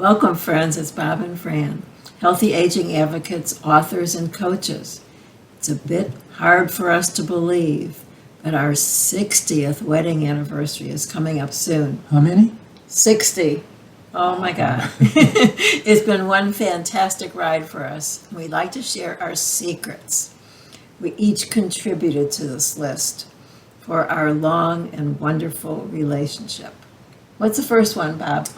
Welcome, friends. It's Bob and Fran, healthy aging advocates, authors, and coaches. It's a bit hard for us to believe, but our 60th wedding anniversary is coming up soon. How many? 60. Oh my God. It's been one fantastic ride for us. We'd like to share our secrets. We each contributed to this list for our long and wonderful relationship. What's the first one, Bob?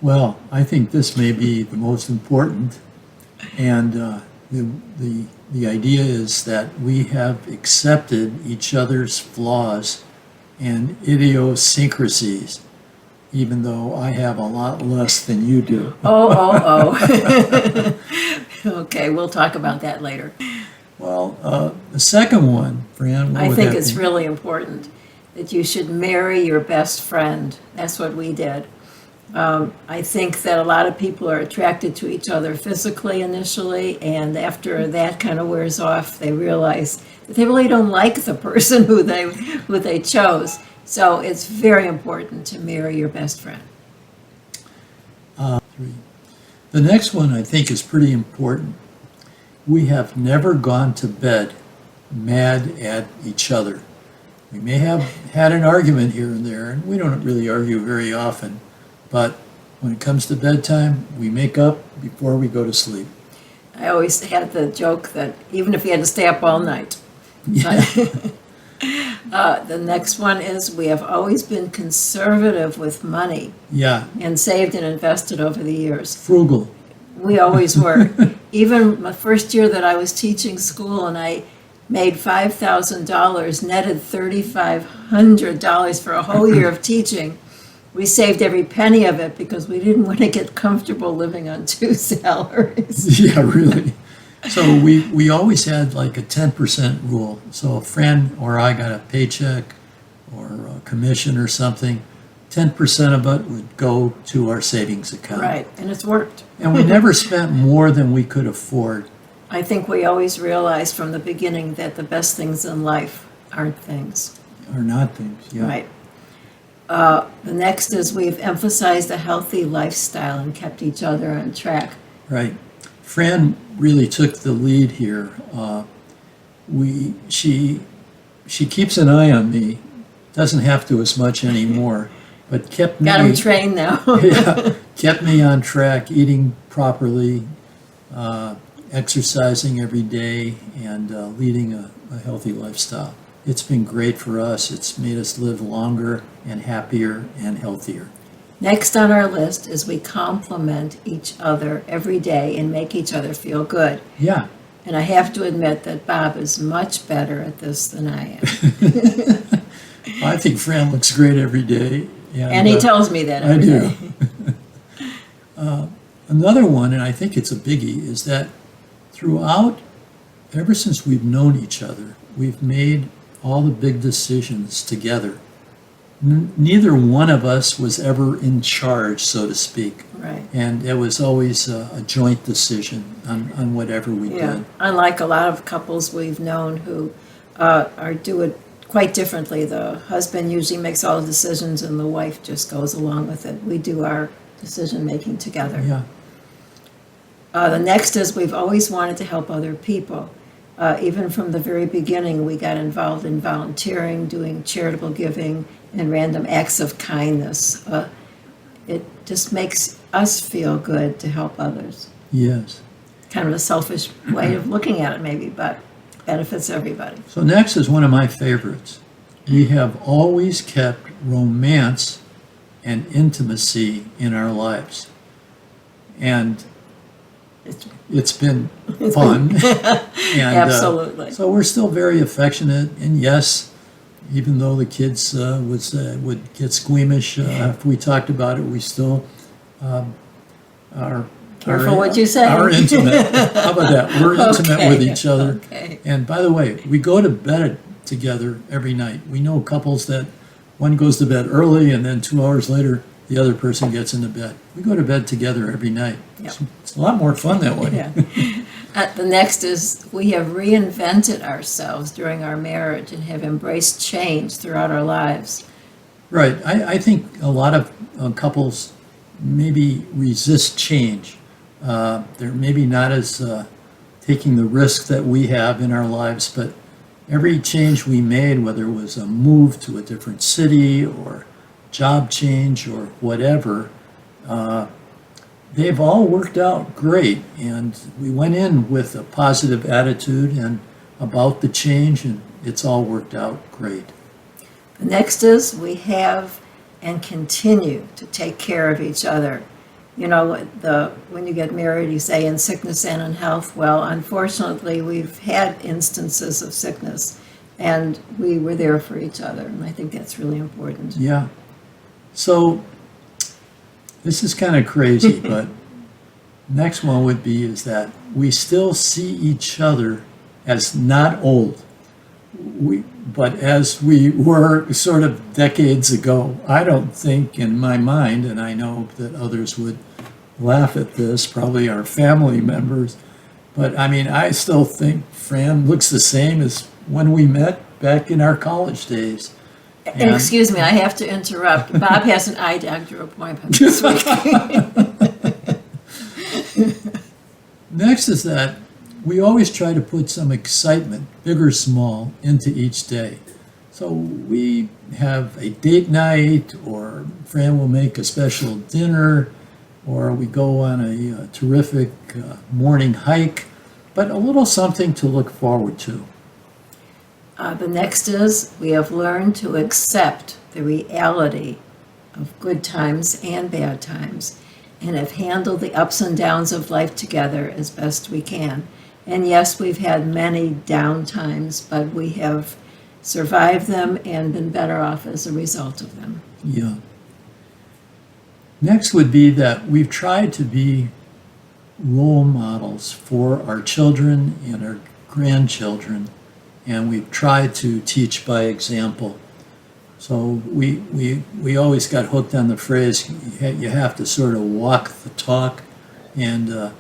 Well, I think this may be the most important, and the idea is that we have accepted each other's flaws and idiosyncrasies, even though I have a lot less than you do. Oh. Okay, we'll talk about that later. Well, the second one, Fran, what I would think that it's be? really important that you should marry your best friend. That's what we did. I think that a lot of people are attracted to each other physically initially, and after that kind of wears off, they realize that they really don't like the person who they chose. So it's very important to marry your best friend. The next one I think is pretty important. We have never gone to bed mad at each other. We may have had an argument here and there, and we don't really argue very often, but when it comes to bedtime, we make up before we go to sleep. I always had the joke that even if you had to stay up all night. Yeah. The next one is we have always been conservative with money Yeah, and saved and invested over the years. frugal. We always were. Even my first year that I was teaching school and I made $5,000, netted $3,500 for a whole year of teaching. We saved every penny of it because we didn't want to get comfortable living on 2 salaries. Yeah, really. So we always had like a 10% rule. So if Fran or I got a paycheck or a commission or something, 10% of it would go to our savings account. Right, and it's worked. And we never spent more than we could afford. I think we always realized from the beginning that the best things in life aren't things. Or not things, yeah. Right. The next is we've emphasized a healthy lifestyle and kept each other on track. Right. Fran really took the lead here. She keeps an eye on me, doesn't have to as much anymore, but kept me. Got him trained now. Yeah, kept me on track, eating properly, exercising every day, and leading a healthy lifestyle. It's been great for us. It's made us live longer and happier and healthier. Next on our list is we compliment each other every day and make each other feel good. Yeah. And I have to admit that Bob is much better at this than I am. I think Fran looks great every day. And he tells me that I every do. day. Another one, and I think it's a biggie, is that throughout, ever since we've known each other, we've made all the big decisions together. Neither one of us was ever in charge, so to speak. Right. And it was always a joint decision on whatever we Yeah. did. Unlike a lot of couples we've known who do it quite differently. The husband usually makes all the decisions and the wife just goes along with it. We do our decision making together. Yeah. The next is we've always wanted to help other people. Even from the very beginning, we got involved in volunteering, doing charitable giving, and random acts of kindness. It just makes us feel good to help others. Yes. Kind of a selfish way of looking at it, maybe, but benefits everybody. So next is one of my favorites. We have always kept romance and intimacy in our lives. And it's been fun. And, Absolutely. So we're still very affectionate. And yes, even though the kids would get squeamish if we talked about it, we still are. Careful what you say. Are intimate. How about that? We're intimate with each other. Okay. And by the way, we go to bed together every night. We know couples that one goes to bed early and then 2 hours later the other person gets into bed. We go to bed together every night. Yep. It's a lot more fun that way. Yeah. The next is we have reinvented ourselves during our marriage and have embraced change throughout our lives. Right. I think a lot of couples maybe resist change. They're maybe not as taking the risk that we have in our lives, but every change we made, whether it was a move to a different city or job change or whatever, they've all worked out great. And we went in with a positive attitude and about the change, and it's all worked out great. The next is we have and continue to take care of each other. You know, when you get married, you say in sickness and in health. Well, unfortunately, we've had instances of sickness, and we were there for each other, and I think that's really important. Yeah. So this is kind of crazy, but next one would be is that we still see each other as not old, but as we were sort of decades ago. I don't think in my mind, and I know that others would laugh at this, probably our family members, but I mean, I still think Fran looks the same as when we met back in our college days. And excuse me, I have to interrupt. Bob has an eye doctor appointment this week. Next is that we always try to put some excitement, big or small, into each day. So we have a date night, or Fran will make a special dinner, or we go on a terrific morning hike, but a little something to look forward to. The next is we have learned to accept the reality of good times and bad times, and have handled the ups and downs of life together as best we can. And yes, we've had many down times, but we have survived them and been better off as a result of them. Yeah. Next would be that we've tried to be role models for our children and our grandchildren, and we've tried to teach by example. So we always got hooked on the phrase, you have to sort of walk the talk, and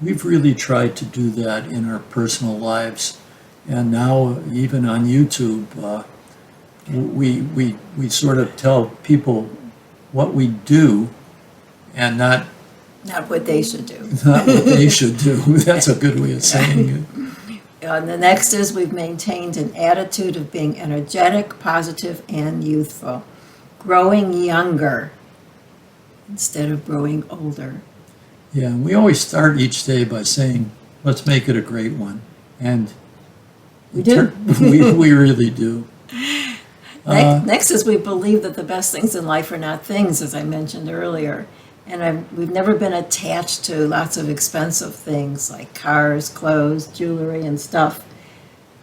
we've really tried to do that in our personal lives. And now, even on YouTube, we sort of tell people what we do and not what they should do. Not what they should do. That's a good way of saying it. And the next is we've maintained an attitude of being energetic, positive, and youthful, growing younger instead of growing older. Yeah, and we always start each day by saying, let's make it a great one. And we do. we really do. Next is we believe that the best things in life are not things, as I mentioned earlier. And we've never been attached to lots of expensive things like cars, clothes, jewelry, and stuff.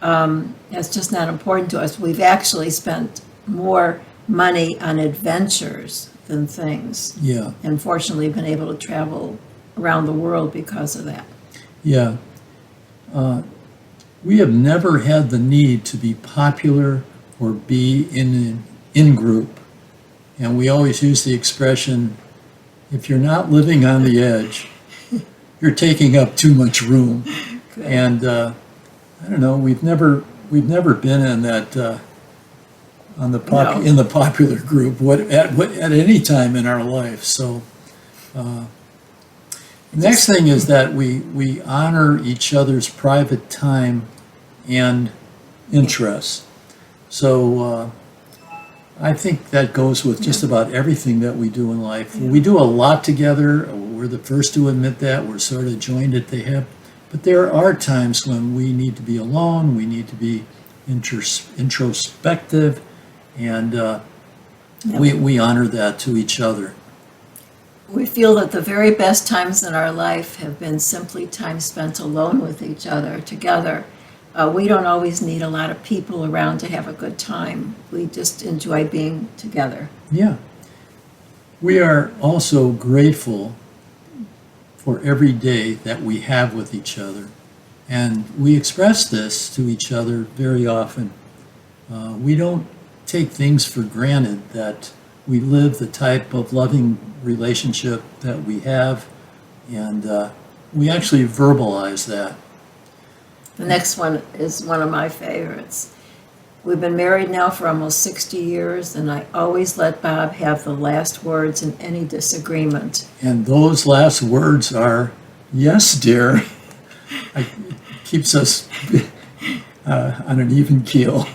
That's just not important to us. We've actually spent more money on adventures than things. Yeah. And fortunately been able to travel around the world because of that. Yeah. We have never had the need to be popular or be in an in-group. And we always use the expression, if you're not living on the edge, you're taking up too much room. Good. And I don't know, we've never been in that in the popular group at any time in our life. So next thing is that we honor each other's private time and interests. So I think that goes with just about everything that we do in life. We do a lot together. We're the first to admit that. We're sort of joined at the hip. But there are times when we need to be alone. We need to be introspective. And we honor that to each other. We feel that the very best times in our life have been simply time spent alone with each other, together. We don't always need a lot of people around to have a good time. We just enjoy being together. Yeah. We are also grateful for every day that we have with each other. And we express this to each other very often. We don't take things for granted that we live the type of loving relationship that we have, and we actually verbalize that. The next one is one of my favorites. We've been married now for almost 60 years, and I always let Bob have the last words in any disagreement. And those last words are, yes, dear. It keeps us on an even keel.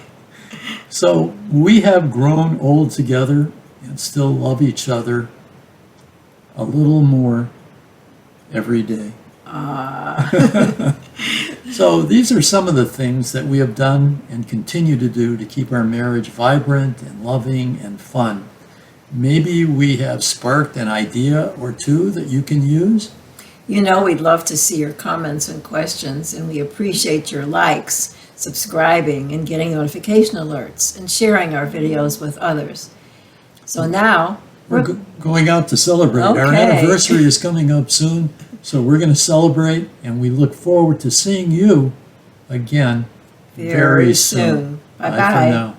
So we have grown old together and still love each other a little more every day. So these are some of the things that we have done and continue to do to keep our marriage vibrant and loving and fun. Maybe we have sparked an idea or two that you can use. You know, we'd love to see your comments and questions, and we appreciate your likes, subscribing, and getting notification alerts, and sharing our videos with others. So now, We're going out to celebrate. Our Okay. anniversary is coming up soon, so we're going to celebrate, and we look forward to seeing you again very soon. Bye-bye. Bye for now.